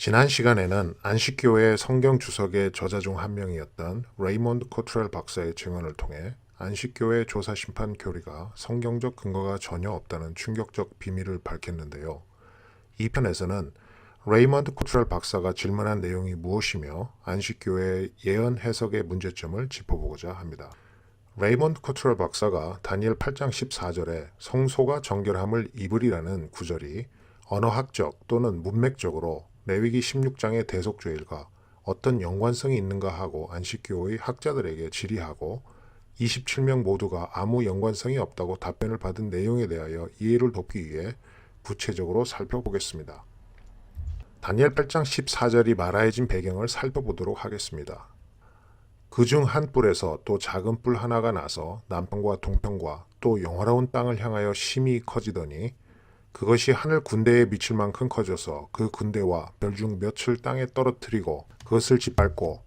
지난 시간에는 안식교회 성경 주석의 저자 중 한 명이었던 레이몬드 코트렐 박사의 증언을 통해 안식교회 조사심판 교리가 성경적 근거가 전혀 없다는 충격적 비밀을 밝혔는데요. 이 편에서는 레이몬드 코트렐 박사가 질문한 내용이 무엇이며 안식교회의 예언 해석의 문제점을 짚어보고자 합니다. 레이몬드 코트렐 박사가 다니엘 8장 14절에 성소가 정결함을 입으리라는 구절이 언어학적 또는 문맥적으로 레위기 16장의 대속죄일과 어떤 연관성이 있는가 하고 안식교의 학자들에게 질의하고 27명 모두가 아무 연관성이 없다고 답변을 받은 내용에 대하여 이해를 돕기 위해 구체적으로 살펴보겠습니다. 다니엘 8장 14절이 말하여진 배경을 살펴보도록 하겠습니다. 그중 한 뿔에서 또 작은 뿔 하나가 나서 남편과 동편과 또 영화로운 땅을 향하여 심히 커지더니 그것이 하늘 군대에 미칠 만큼 커져서 그 군대와 별중 몇을 땅에 떨어뜨리고 그것을 짓밟고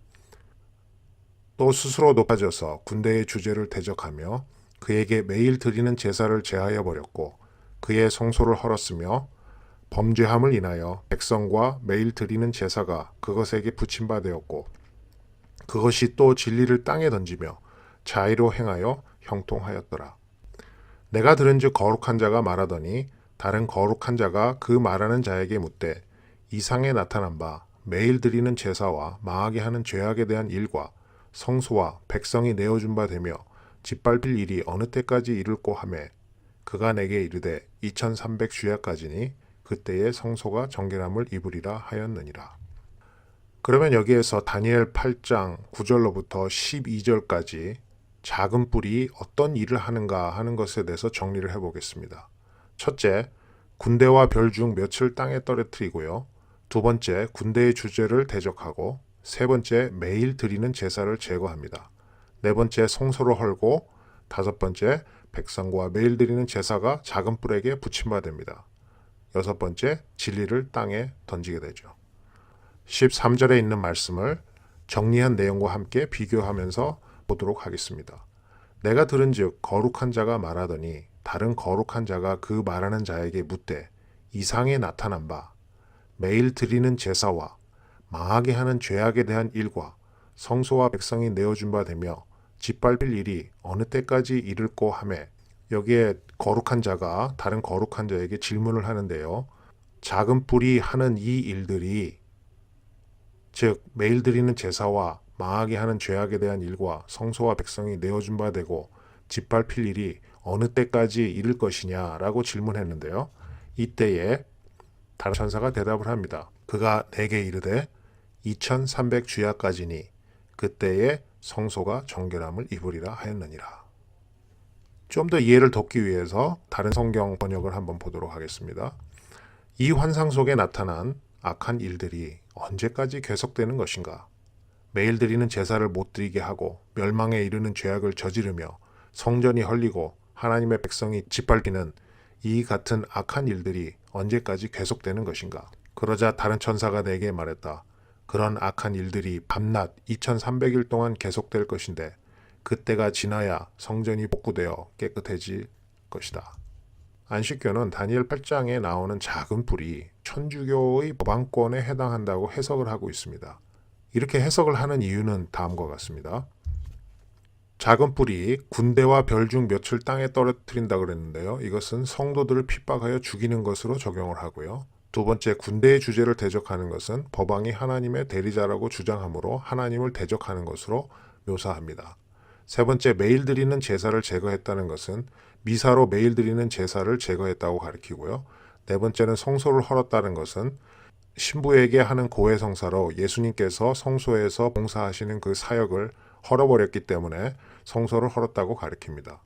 또 스스로 높아져서 군대의 주제를 대적하며 그에게 매일 드리는 제사를 제하여 버렸고 그의 성소를 헐었으며 범죄함을 인하여 백성과 매일 드리는 제사가 그것에게 붙임바 되었고 그것이 또 진리를 땅에 던지며 자의로 행하여 형통하였더라. 내가 들은즉 거룩한 자가 말하더니 다른 거룩한 자가 그 말하는 자에게 묻되 이상에 나타난 바 매일 드리는 제사와 망하게 하는 죄악에 대한 일과 성소와 백성이 내어준 바 되며 짓밟힐 일이 어느 때까지 이를꼬 하매 그가 내게 이르되 2300 주야까지니 그때에 성소가 정결함을 입으리라 하였느니라. 그러면 여기에서 다니엘 8장 9절로부터 12절까지 작은 뿔이 어떤 일을 하는가 하는 것에 대해서 정리를 해보겠습니다. 첫째, 군대와 별 중 몇을 땅에 떨어뜨리고요. 두 번째, 군대의 주제를 대적하고 세 번째, 매일 드리는 제사를 제거합니다. 네 번째, 성소를 헐고 다섯 번째, 백성과 매일 드리는 제사가 작은 뿔에게 붙임바 됩니다. 여섯 번째, 진리를 땅에 던지게 되죠. 13절에 있는 말씀을 정리한 내용과 함께 비교하면서 보도록 하겠습니다. 내가 들은즉 거룩한 자가 말하더니 다른 거룩한 자가 그 말하는 자에게 묻되 이상에 나타난 바 매일 드리는 제사와 망하게 하는 죄악에 대한 일과 성소와 백성이 내어준 바 되며 짓밟힐 일이 어느 때까지 이를꼬 하매 여기에 거룩한 자가 다른 거룩한 자에게 질문을 하는데요. 작은 뿔이 하는 이 일들이 즉 매일 드리는 제사와 망하게 하는 죄악에 대한 일과 성소와 백성이 내어준 바 되고 짓밟힐 일이 어느 때까지 이를 것이냐라고 질문했는데요. 이때에 다른 천사가 대답을 합니다. 그가 내게 이르되 2300 주야까지니 그때에 성소가 정결함을 입으리라 하였느니라. 좀 더 이해를 돕기 위해서 다른 성경 번역을 한번 보도록 하겠습니다. 이 환상 속에 나타난 악한 일들이 언제까지 계속되는 것인가? 매일 드리는 제사를 못 드리게 하고 멸망에 이르는 죄악을 저지르며 성전이 헐리고 하나님의 백성이 짓밟히는 이 같은 악한 일들이 언제까지 계속되는 것인가? 그러자 다른 천사가 내게 말했다. 그런 악한 일들이 밤낮 2300일 동안 계속될 것인데 그때가 지나야 성전이 복구되어 깨끗해질 것이다. 안식교는 다니엘 8장에 나오는 작은 뿔이 천주교의 법안권에 해당한다고 해석을 하고 있습니다. 이렇게 해석을 하는 이유는 다음과 같습니다. 작은 뿔이 군대와 별 중 몇을 땅에 떨어뜨린다 그랬는데요. 이것은 성도들을 핍박하여 죽이는 것으로 적용을 하고요. 두 번째, 군대의 주제를 대적하는 것은 법왕이 하나님의 대리자라고 주장하므로 하나님을 대적하는 것으로 묘사합니다. 세 번째, 매일 드리는 제사를 제거했다는 것은 미사로 매일 드리는 제사를 제거했다고 가리키고요. 네 번째는 성소를 헐었다는 것은 신부에게 하는 고해성사로 예수님께서 성소에서 봉사하시는 그 사역을 헐어버렸기 때문에 성소를 헐었다고 가리킵니다.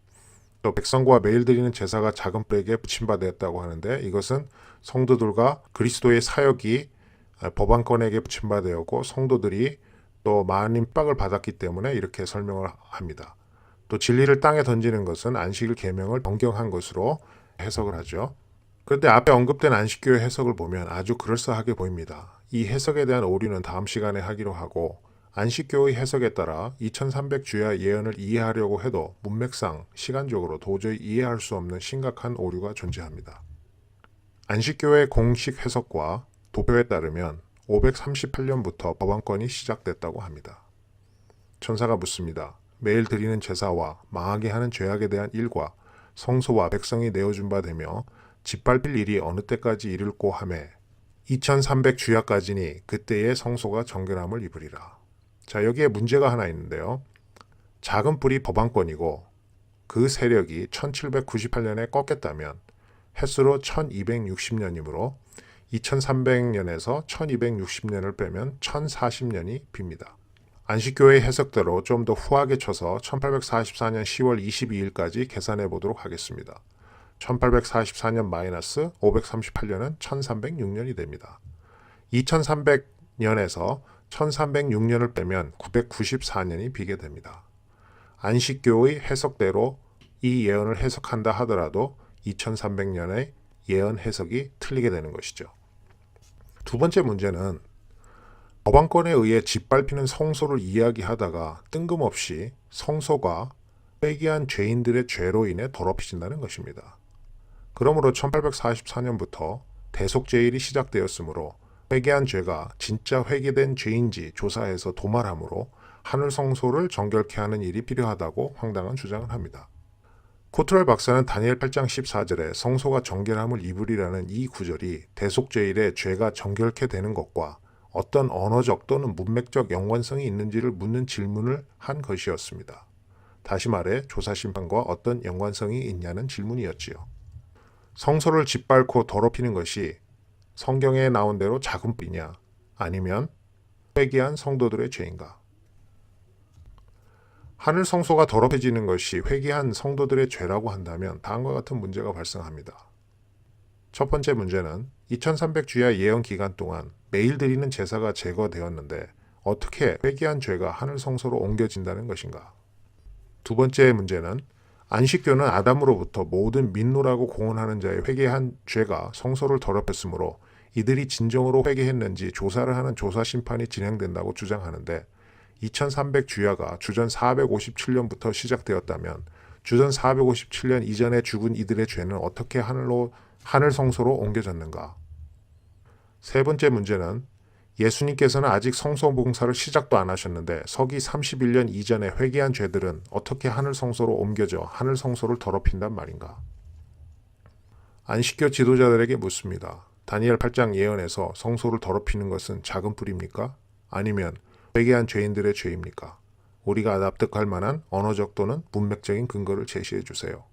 또 백성과 매일 드리는 제사가 작은 뿔에게 붙임바되었다고 하는데 이것은 성도들과 그리스도의 사역이 법안권에게 붙임바되었고 성도들이 또 많은 핍박을 받았기 때문에 이렇게 설명을 합니다. 또 진리를 땅에 던지는 것은 안식일 계명을 변경한 것으로 해석을 하죠. 그런데 앞에 언급된 안식교의 해석을 보면 아주 그럴싸하게 보입니다. 이 해석에 대한 오류는 다음 시간에 하기로 하고 안식교의 해석에 따라 2300 주야 예언을 이해하려고 해도 문맥상 시간적으로 도저히 이해할 수 없는 심각한 오류가 존재합니다. 안식교의 공식 해석과 도표에 따르면 538년부터 법안권이 시작됐다고 합니다. 천사가 묻습니다. 매일 드리는 제사와 망하게 하는 죄악에 대한 일과 성소와 백성이 내어준 바 되며 짓밟힐 일이 어느 때까지 이를꼬 하매 2300 주야까지니 그때의 성소가 정결함을 입으리라. 자, 여기에 문제가 하나 있는데요. 작은 뿔이 법안권이고 그 세력이 1798년에 꺾였다면 햇수로 1260년이므로 2300년에서 1260년을 빼면 1040년이 빕니다. 안식교의 해석대로 좀 더 후하게 쳐서 1844년 10월 22일까지 계산해 보도록 하겠습니다. 1844년 마이너스 538년은 1306년이 됩니다. 2300년에서 1306년을 빼면 994년이 비게 됩니다. 안식교의 해석대로 이 예언을 해석한다 하더라도 2300년의 예언 해석이 틀리게 되는 것이죠. 두 번째 문제는 법안권에 의해 짓밟히는 성소를 이야기하다가 뜬금없이 성소가 회개한 죄인들의 죄로 인해 더럽혀진다는 것입니다. 그러므로 1844년부터 대속죄일이 시작되었으므로 회개한 죄가 진짜 회개된 죄인지 조사해서 도말함으로 하늘 성소를 정결케 하는 일이 필요하다고 황당한 주장을 합니다. 코트럴 박사는 다니엘 8장 14절에 성소가 정결함을 입으리라는 이 구절이 대속죄일에 죄가 정결케 되는 것과 어떤 언어적 또는 문맥적 연관성이 있는지를 묻는 질문을 한 것이었습니다. 다시 말해 조사심판과 어떤 연관성이 있냐는 질문이었지요. 성소를 짓밟고 더럽히는 것이 성경에 나온 대로 작은 뿔이냐 아니면 회개한 성도들의 죄인가? 하늘 성소가 더럽혀지는 것이 회개한 성도들의 죄라고 한다면 다음과 같은 문제가 발생합니다. 첫 번째 문제는 2300 주야 예언 기간 동안 매일 드리는 제사가 제거되었는데 어떻게 회개한 죄가 하늘 성소로 옮겨진다는 것인가? 두 번째 문제는 안식교는 아담으로부터 모든 민노라고 공언하는 자의 회개한 죄가 성소를 더럽혔으므로 이들이 진정으로 회개했는지 조사를 하는 조사 심판이 진행된다고 주장하는데 2300 주야가 주전 457년부터 시작되었다면 주전 457년 이전에 죽은 이들의 죄는 어떻게 하늘 성소로 옮겨졌는가? 세 번째 문제는 예수님께서는 아직 성소 봉사를 시작도 안 하셨는데 서기 31년 이전에 회개한 죄들은 어떻게 하늘 성소로 옮겨져 하늘 성소를 더럽힌단 말인가? 안식교 지도자들에게 묻습니다. 다니엘 8장 예언에서 성소를 더럽히는 것은 작은 뿔입니까? 아니면 회개한 죄인들의 죄입니까? 우리가 납득할 만한 언어적 또는 문맥적인 근거를 제시해 주세요.